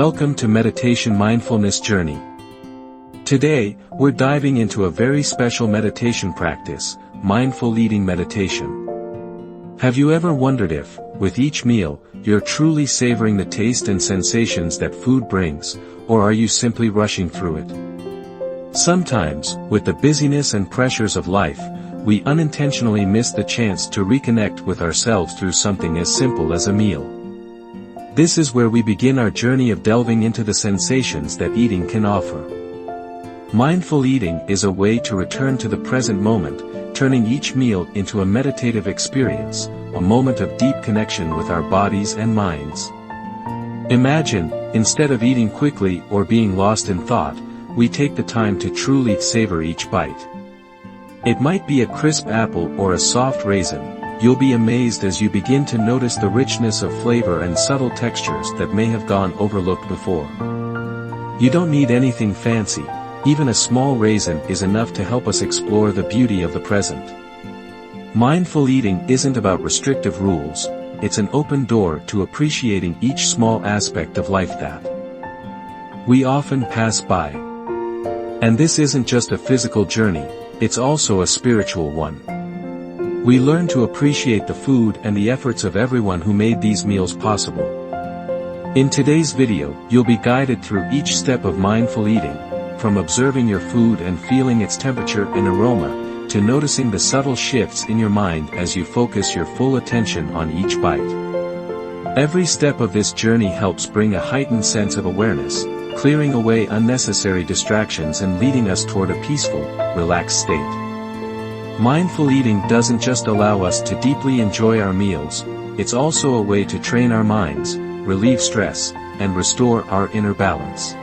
Welcome to Meditation Mindfulness Journey. Today, we're diving into a very special meditation practice, mindful eating meditation. Have you ever wondered if, with each meal, you're truly savoring the taste and sensations that food brings, or are you simply rushing through it? Sometimes, with the busyness and pressures of life, we unintentionally miss the chance to reconnect with ourselves through something as simple as a meal. This is where we begin our journey of delving into the sensations that eating can offer. Mindful eating is a way to return to the present moment, turning each meal into a meditative experience, a moment of deep connection with our bodies and minds. Imagine, instead of eating quickly or being lost in thought, we take the time to truly savor each bite. It might be a crisp apple or a soft raisin. You'll be amazed as you begin to notice the richness of flavor and subtle textures that may have gone overlooked before. You don't need anything fancy, even a small raisin is enough to help us explore the beauty of the present. Mindful eating isn't about restrictive rules, it's an open door to appreciating each small aspect of life that we often pass by. And this isn't just a physical journey, it's also a spiritual one. We learn to appreciate the food and the efforts of everyone who made these meals possible. In today's video, you'll be guided through each step of mindful eating, from observing your food and feeling its temperature and aroma, to noticing the subtle shifts in your mind as you focus your full attention on each bite. Every step of this journey helps bring a heightened sense of awareness, clearing away unnecessary distractions and leading us toward a peaceful, relaxed state. Mindful eating doesn't just allow us to deeply enjoy our meals, it's also a way to train our minds, relieve stress, and restore our inner balance.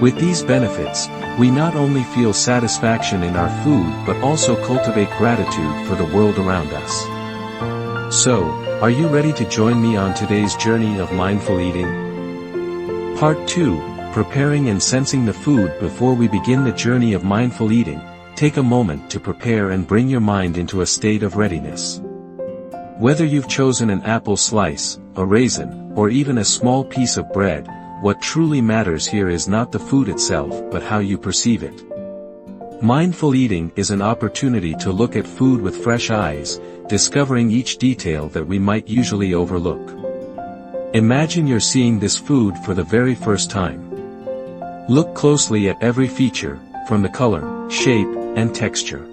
With these benefits, we not only feel satisfaction in our food but also cultivate gratitude for the world around us. So, are you ready to join me on today's journey of mindful eating? Part 2, Preparing and Sensing the Food. Before we begin the journey of mindful eating, take a moment to prepare and bring your mind into a state of readiness. Whether you've chosen an apple slice, a raisin, or even a small piece of bread, what truly matters here is not the food itself but how you perceive it. Mindful eating is an opportunity to look at food with fresh eyes, discovering each detail that we might usually overlook. Imagine you're seeing this food for the very first time. Look closely at every feature, from the color, shape, and texture.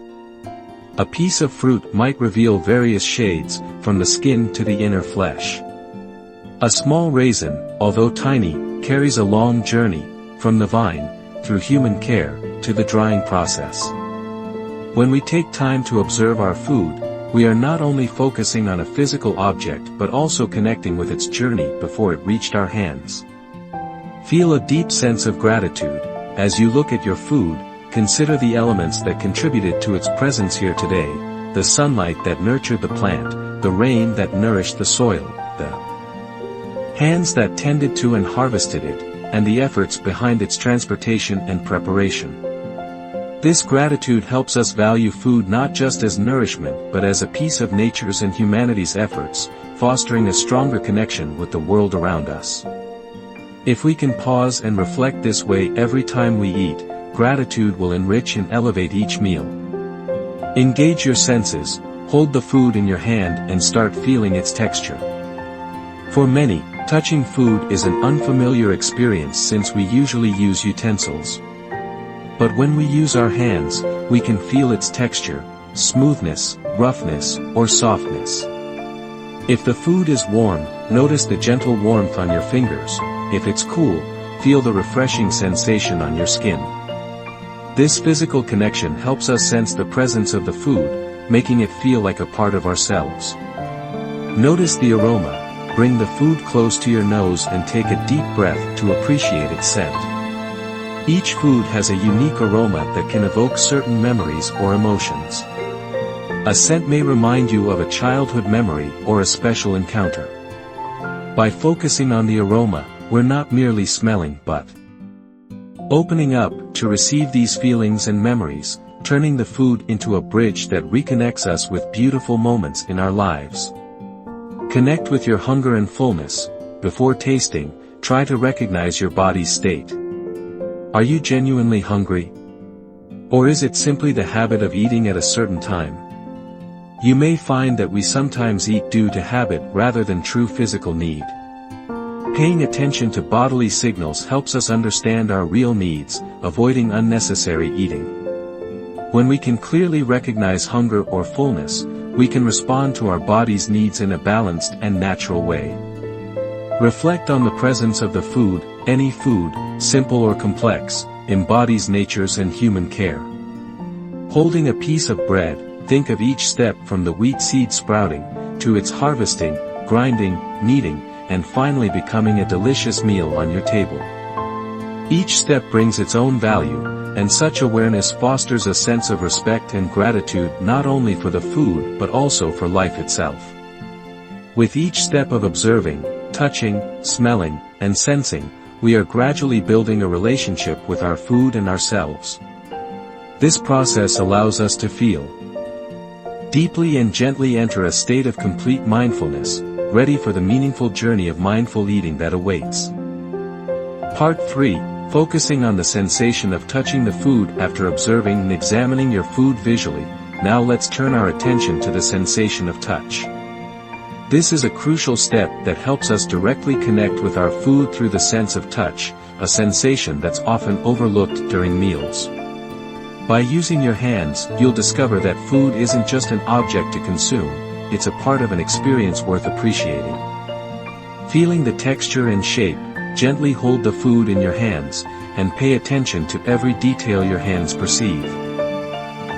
A piece of fruit might reveal various shades, from the skin to the inner flesh. A small raisin, although tiny, carries a long journey, from the vine, through human care, to the drying process. When we take time to observe our food, we are not only focusing on a physical object but also connecting with its journey before it reached our hands. Feel a deep sense of gratitude. As you look at your food, consider the elements that contributed to its presence here today, the sunlight that nurtured the plant, the rain that nourished the soil, the hands that tended to and harvested it, and the efforts behind its transportation and preparation. This gratitude helps us value food not just as nourishment but as a piece of nature's and humanity's efforts, fostering a stronger connection with the world around us. If we can pause and reflect this way every time we eat, gratitude will enrich and elevate each meal. Engage your senses, hold the food in your hand and start feeling its texture. For many, touching food is an unfamiliar experience since we usually use utensils. But when we use our hands, we can feel its texture, smoothness, roughness, or softness. If the food is warm, notice the gentle warmth on your fingers. If it's cool, feel the refreshing sensation on your skin. This physical connection helps us sense the presence of the food, making it feel like a part of ourselves. Notice the aroma, bring the food close to your nose and take a deep breath to appreciate its scent. Each food has a unique aroma that can evoke certain memories or emotions. A scent may remind you of a childhood memory or a special encounter. By focusing on the aroma, we're not merely smelling but opening up to receive these feelings and memories, turning the food into a bridge that reconnects us with beautiful moments in our lives. Connect with your hunger and fullness. Before tasting, try to recognize your body's state. Are you genuinely hungry? Or is it simply the habit of eating at a certain time? You may find that we sometimes eat due to habit rather than true physical need. Paying attention to bodily signals helps us understand our real needs, avoiding unnecessary eating. When we can clearly recognize hunger or fullness, we can respond to our body's needs in a balanced and natural way. Reflect on the presence of the food. Any food, simple or complex, embodies nature's and human care. Holding a piece of bread, think of each step from the wheat seed sprouting, to its harvesting, grinding, kneading, and finally becoming a delicious meal on your table. Each step brings its own value, and such awareness fosters a sense of respect and gratitude not only for the food but also for life itself. With each step of observing, touching, smelling, and sensing, we are gradually building a relationship with our food and ourselves. This process allows us to feel deeply and gently enter a state of complete mindfulness, ready for the meaningful journey of mindful eating that awaits. Part 3, focusing on the sensation of touching the food after observing and examining your food visually. Now let's turn our attention to the sensation of touch. This is a crucial step that helps us directly connect with our food through the sense of touch, a sensation that's often overlooked during meals. By using your hands, you'll discover that food isn't just an object to consume, it's a part of an experience worth appreciating. Feeling the texture and shape, gently hold the food in your hands, and pay attention to every detail your hands perceive.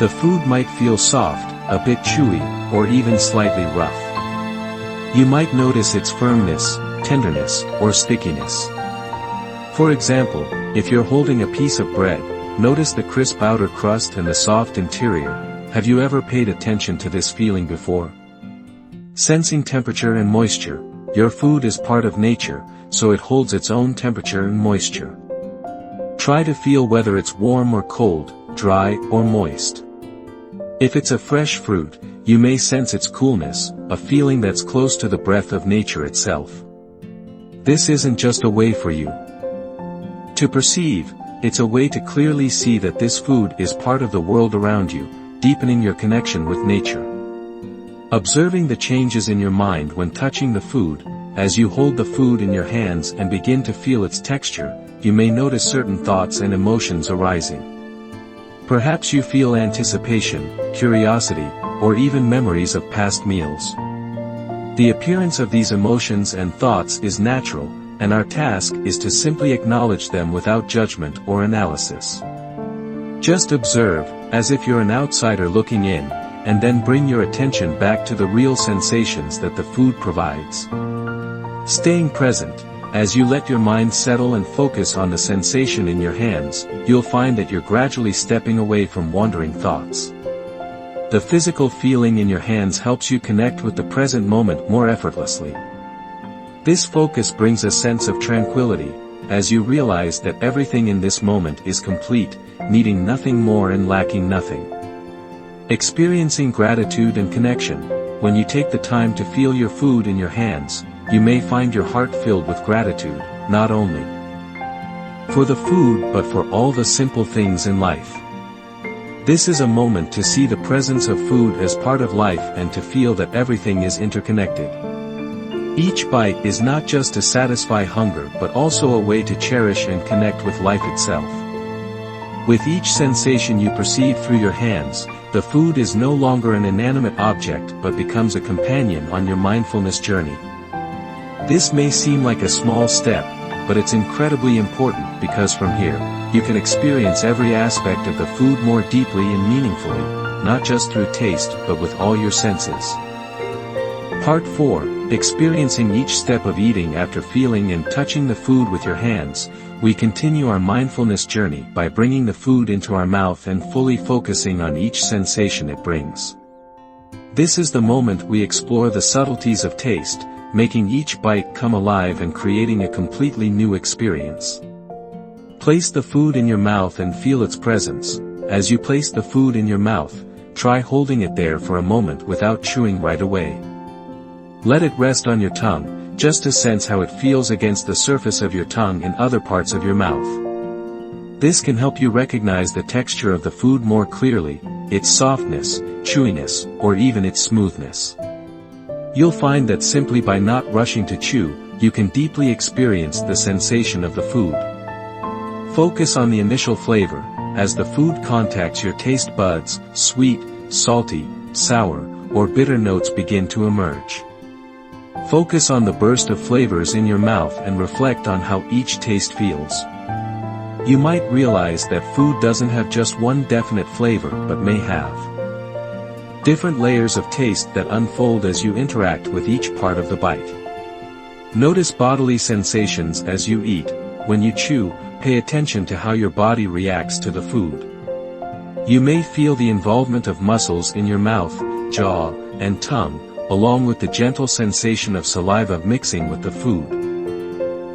The food might feel soft, a bit chewy, or even slightly rough. You might notice its firmness, tenderness, or stickiness. For example, if you're holding a piece of bread, notice the crisp outer crust and the soft interior. Have you ever paid attention to this feeling before? Sensing temperature and moisture, your food is part of nature, so it holds its own temperature and moisture. Try to feel whether it's warm or cold, dry or moist. If it's a fresh fruit, you may sense its coolness, a feeling that's close to the breath of nature itself. This isn't just a way for you to perceive, it's a way to clearly see that this food is part of the world around you, deepening your connection with nature. Observing the changes in your mind when touching the food, as you hold the food in your hands and begin to feel its texture, you may notice certain thoughts and emotions arising. Perhaps you feel anticipation, curiosity, or even memories of past meals. The appearance of these emotions and thoughts is natural, and our task is to simply acknowledge them without judgment or analysis. Just observe, as if you're an outsider looking in, and then bring your attention back to the real sensations that the food provides. Staying present, as you let your mind settle and focus on the sensation in your hands, you'll find that you're gradually stepping away from wandering thoughts. The physical feeling in your hands helps you connect with the present moment more effortlessly. This focus brings a sense of tranquility, as you realize that everything in this moment is complete, needing nothing more and lacking nothing. Experiencing gratitude and connection, when you take the time to feel your food in your hands, you may find your heart filled with gratitude, not only for the food but for all the simple things in life. This is a moment to see the presence of food as part of life and to feel that everything is interconnected. Each bite is not just to satisfy hunger but also a way to cherish and connect with life itself. With each sensation you perceive through your hands, the food is no longer an inanimate object but becomes a companion on your mindfulness journey. This may seem like a small step, but it's incredibly important because from here, you can experience every aspect of the food more deeply and meaningfully, not just through taste but with all your senses. Part 4, experiencing each step of eating after feeling and touching the food with your hands. We continue our mindfulness journey by bringing the food into our mouth and fully focusing on each sensation it brings. This is the moment we explore the subtleties of taste, making each bite come alive and creating a completely new experience. Place the food in your mouth and feel its presence. As you place the food in your mouth, try holding it there for a moment without chewing right away. Let it rest on your tongue, just to sense how it feels against the surface of your tongue and other parts of your mouth. This can help you recognize the texture of the food more clearly, its softness, chewiness, or even its smoothness. You'll find that simply by not rushing to chew, you can deeply experience the sensation of the food. Focus on the initial flavor, as the food contacts your taste buds, sweet, salty, sour, or bitter notes begin to emerge. Focus on the burst of flavors in your mouth and reflect on how each taste feels. You might realize that food doesn't have just one definite flavor but may have different layers of taste that unfold as you interact with each part of the bite. Notice bodily sensations as you eat. When you chew, pay attention to how your body reacts to the food. You may feel the involvement of muscles in your mouth, jaw, and tongue, along with the gentle sensation of saliva mixing with the food.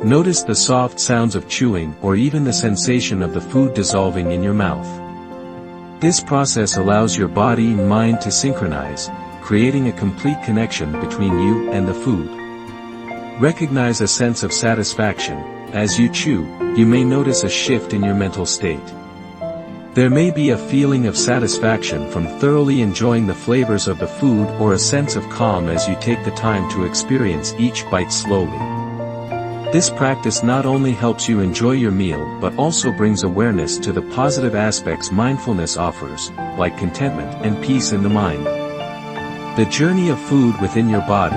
Notice the soft sounds of chewing or even the sensation of the food dissolving in your mouth. This process allows your body and mind to synchronize, creating a complete connection between you and the food. Recognize a sense of satisfaction. As you chew, you may notice a shift in your mental state. There may be a feeling of satisfaction from thoroughly enjoying the flavors of the food or a sense of calm as you take the time to experience each bite slowly. This practice not only helps you enjoy your meal but also brings awareness to the positive aspects mindfulness offers, like contentment and peace in the mind. The journey of food within your body.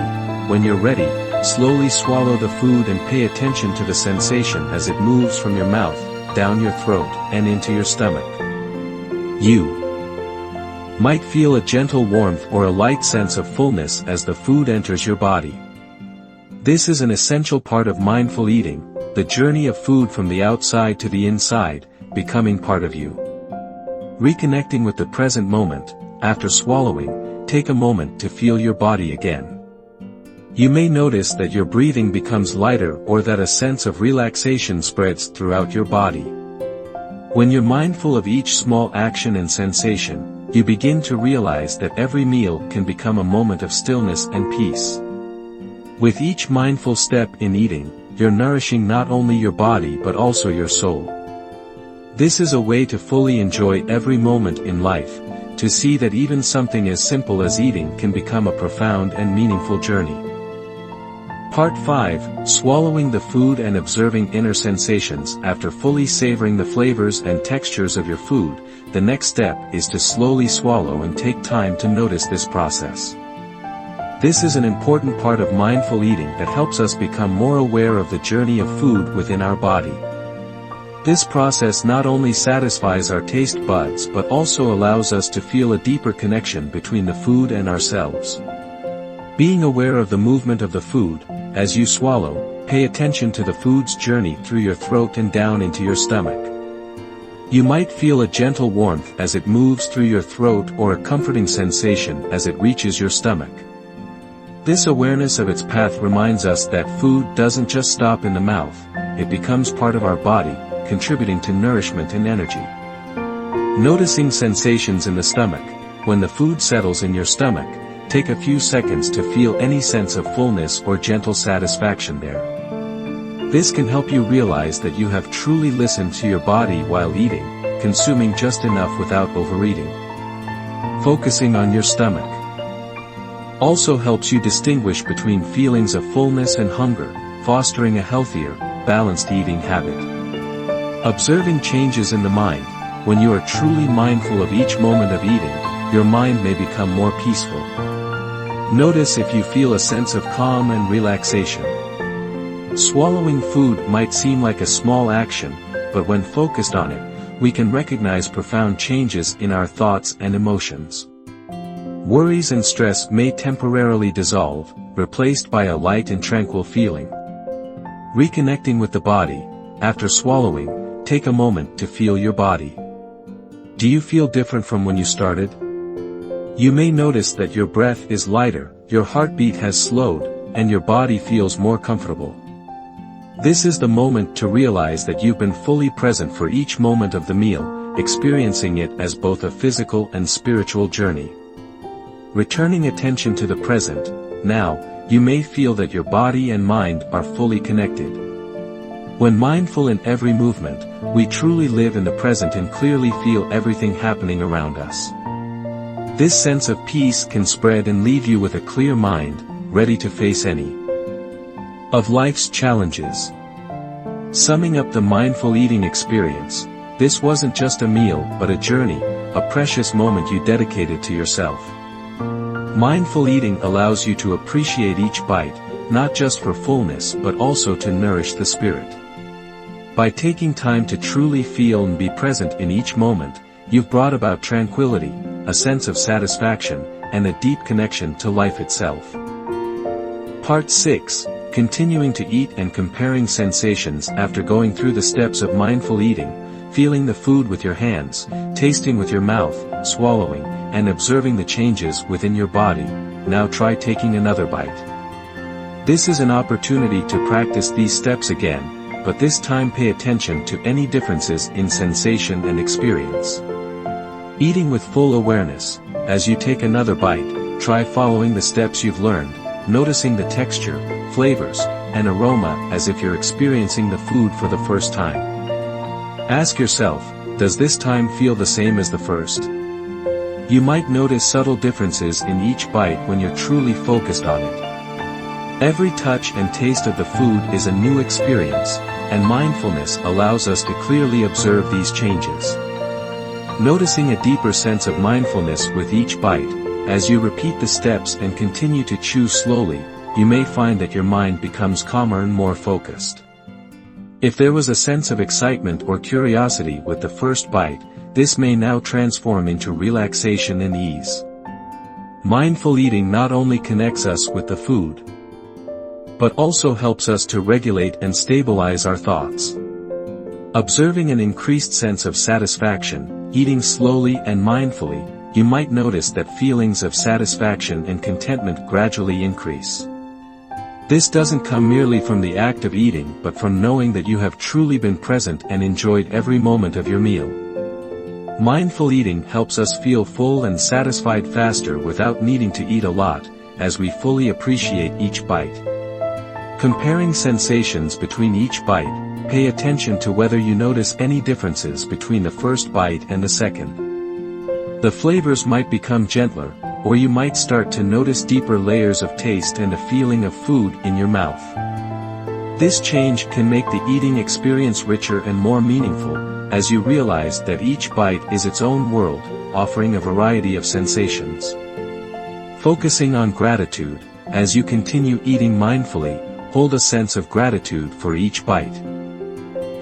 When you're ready, slowly swallow the food and pay attention to the sensation as it moves from your mouth, down your throat, and into your stomach. You might feel a gentle warmth or a light sense of fullness as the food enters your body. This is an essential part of mindful eating, the journey of food from the outside to the inside, becoming part of you. Reconnecting with the present moment. After swallowing, take a moment to feel your body again. You may notice that your breathing becomes lighter or that a sense of relaxation spreads throughout your body. When you're mindful of each small action and sensation, you begin to realize that every meal can become a moment of stillness and peace. With each mindful step in eating, you're nourishing not only your body but also your soul. This is a way to fully enjoy every moment in life, to see that even something as simple as eating can become a profound and meaningful journey. Part 5, Swallowing the food and observing inner sensations. After fully savoring the flavors and textures of your food, the next step is to slowly swallow and take time to notice this process. This is an important part of mindful eating that helps us become more aware of the journey of food within our body. This process not only satisfies our taste buds but also allows us to feel a deeper connection between the food and ourselves. Being aware of the movement of the food, as you swallow, pay attention to the food's journey through your throat and down into your stomach. You might feel a gentle warmth as it moves through your throat or a comforting sensation as it reaches your stomach. This awareness of its path reminds us that food doesn't just stop in the mouth, it becomes part of our body, contributing to nourishment and energy. Noticing sensations in the stomach. When the food settles in your stomach, take a few seconds to feel any sense of fullness or gentle satisfaction there. This can help you realize that you have truly listened to your body while eating, consuming just enough without overeating. Focusing on your stomach also helps you distinguish between feelings of fullness and hunger, fostering a healthier, balanced eating habit. Observing changes in the mind. When you are truly mindful of each moment of eating, your mind may become more peaceful. Notice if you feel a sense of calm and relaxation. Swallowing food might seem like a small action, but when focused on it, we can recognize profound changes in our thoughts and emotions. Worries and stress may temporarily dissolve, replaced by a light and tranquil feeling. Reconnecting with the body. After swallowing, take a moment to feel your body. Do you feel different from when you started? You may notice that your breath is lighter, your heartbeat has slowed, and your body feels more comfortable. This is the moment to realize that you've been fully present for each moment of the meal, experiencing it as both a physical and spiritual journey. Returning attention to the present. Now, you may feel that your body and mind are fully connected. When mindful in every movement, we truly live in the present and clearly feel everything happening around us. This sense of peace can spread and leave you with a clear mind, ready to face any of life's challenges. Summing up the mindful eating experience, this wasn't just a meal but a journey, a precious moment you dedicated to yourself. Mindful eating allows you to appreciate each bite, not just for fullness but also to nourish the spirit. By taking time to truly feel and be present in each moment, you've brought about tranquility, a sense of satisfaction, and a deep connection to life itself. Part 6. Continuing to eat and comparing sensations. After going through the steps of mindful eating, feeling the food with your hands, tasting with your mouth, swallowing, and observing the changes within your body, now try taking another bite. This is an opportunity to practice these steps again, but this time pay attention to any differences in sensation and experience. Eating with full awareness. As you take another bite, try following the steps you've learned, noticing the texture, flavors, and aroma as if you're experiencing the food for the first time. Ask yourself, does this time feel the same as the first? You might notice subtle differences in each bite when you're truly focused on it. Every touch and taste of the food is a new experience, and mindfulness allows us to clearly observe these changes. Noticing a deeper sense of mindfulness with each bite, as you repeat the steps and continue to chew slowly, you may find that your mind becomes calmer and more focused. If there was a sense of excitement or curiosity with the first bite, this may now transform into relaxation and ease. Mindful eating not only connects us with the food, but also helps us to regulate and stabilize our thoughts. Observing an increased sense of satisfaction, eating slowly and mindfully, you might notice that feelings of satisfaction and contentment gradually increase. This doesn't come merely from the act of eating but from knowing that you have truly been present and enjoyed every moment of your meal. Mindful eating helps us feel full and satisfied faster without needing to eat a lot, as we fully appreciate each bite. Comparing sensations between each bite, pay attention to whether you notice any differences between the first bite and the second. The flavors might become gentler, or you might start to notice deeper layers of taste and a feeling of food in your mouth. This change can make the eating experience richer and more meaningful, as you realize that each bite is its own world, offering a variety of sensations. Focusing on gratitude. As you continue eating mindfully, hold a sense of gratitude for each bite.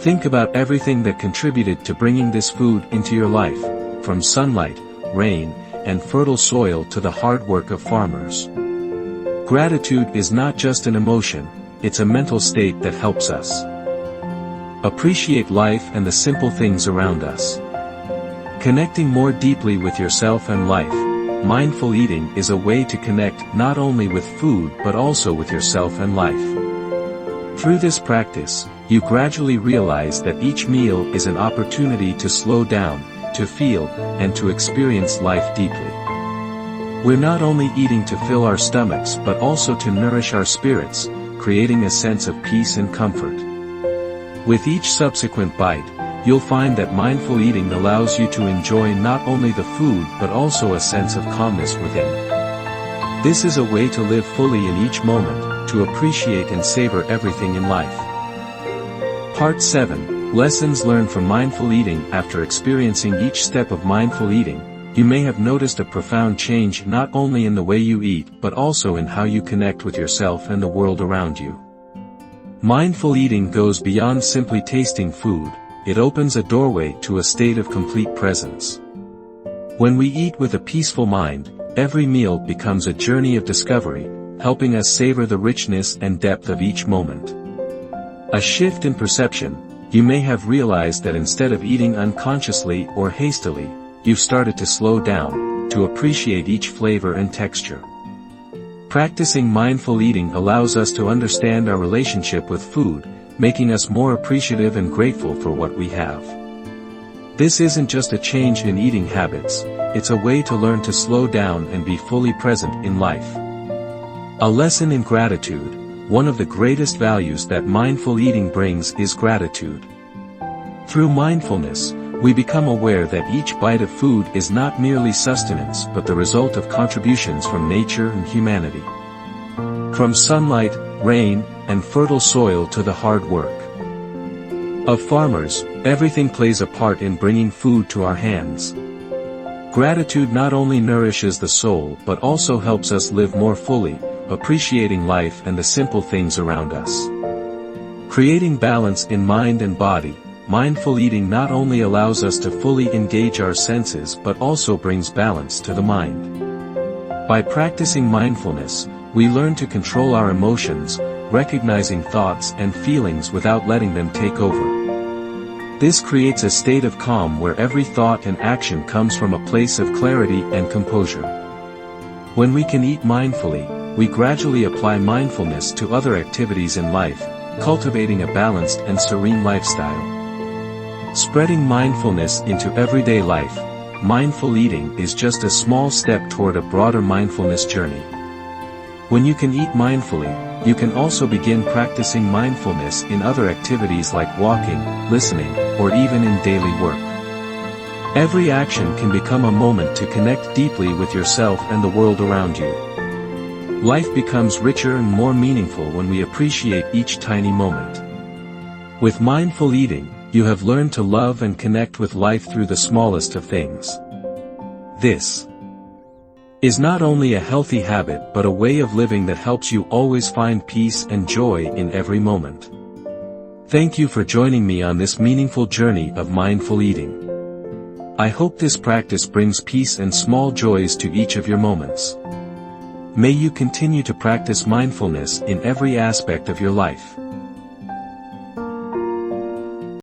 Think about everything that contributed to bringing this food into your life, from sunlight, rain, and fertile soil to the hard work of farmers. Gratitude is not just an emotion, it's a mental state that helps us appreciate life and the simple things around us. Connecting more deeply with yourself and life, mindful eating is a way to connect not only with food but also with yourself and life. Through this practice, you gradually realize that each meal is an opportunity to slow down, to feel, and to experience life deeply. We're not only eating to fill our stomachs but also to nourish our spirits, creating a sense of peace and comfort. With each subsequent bite, you'll find that mindful eating allows you to enjoy not only the food but also a sense of calmness within. This is a way to live fully in each moment, to appreciate and savor everything in life. Part 7. Lessons learned from mindful eating. After experiencing each step of mindful eating, you may have noticed a profound change not only in the way you eat but also in how you connect with yourself and the world around you. Mindful eating goes beyond simply tasting food, it opens a doorway to a state of complete presence. When we eat with a peaceful mind, every meal becomes a journey of discovery, helping us savor the richness and depth of each moment. A shift in perception. You may have realized that instead of eating unconsciously or hastily, you've started to slow down, to appreciate each flavor and texture. Practicing mindful eating allows us to understand our relationship with food, making us more appreciative and grateful for what we have. This isn't just a change in eating habits, it's a way to learn to slow down and be fully present in life. A lesson in gratitude. One of the greatest values that mindful eating brings is gratitude. Through mindfulness, we become aware that each bite of food is not merely sustenance but the result of contributions from nature and humanity. From sunlight, rain, and fertile soil to the hard work of farmers, everything plays a part in bringing food to our hands. Gratitude not only nourishes the soul but also helps us live more fully, appreciating life and the simple things around us. Creating balance in mind and body, mindful eating not only allows us to fully engage our senses but also brings balance to the mind. By practicing mindfulness, we learn to control our emotions, recognizing thoughts and feelings without letting them take over. This creates a state of calm where every thought and action comes from a place of clarity and composure. When we can eat mindfully, we gradually apply mindfulness to other activities in life, cultivating a balanced and serene lifestyle. Spreading mindfulness into everyday life, mindful eating is just a small step toward a broader mindfulness journey. When you can eat mindfully, you can also begin practicing mindfulness in other activities like walking, listening, or even in daily work. Every action can become a moment to connect deeply with yourself and the world around you. Life becomes richer and more meaningful when we appreciate each tiny moment. With mindful eating, you have learned to love and connect with life through the smallest of things. This is not only a healthy habit but a way of living that helps you always find peace and joy in every moment. Thank you for joining me on this meaningful journey of mindful eating. I hope this practice brings peace and small joys to each of your moments. May you continue to practice mindfulness in every aspect of your life.